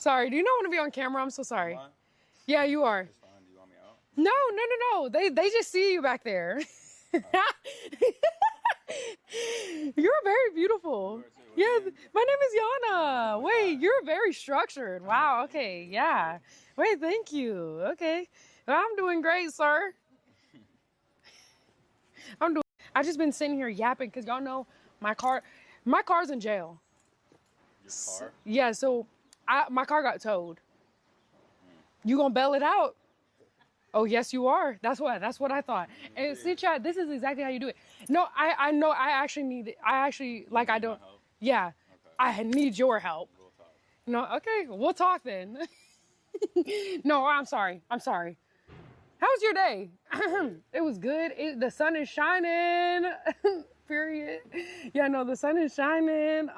Sorry, do you not want to be on camera? I'm so sorry. Yeah, you are. It's fine. Do you want me out? No. They just see you back there. You're very beautiful. Yeah, my name is Yonna. Wait, you're very structured. Wow, okay, yeah. Wait, thank you. Okay. I'm doing great, sir. I just been sitting here yapping because y'all know my car's in jail. Your car? Yeah, so my car got towed. You gonna bail it out? Oh, yes, you are. That's what I thought. And see, Chad, this is exactly how you do it. No, I know. I actually like. I don't. Yeah, okay. I need your help. We'll talk. No, okay, we'll talk then. No, I'm sorry. How was your day? It was good. The sun is shining. Period. Yeah, no, the sun is shining.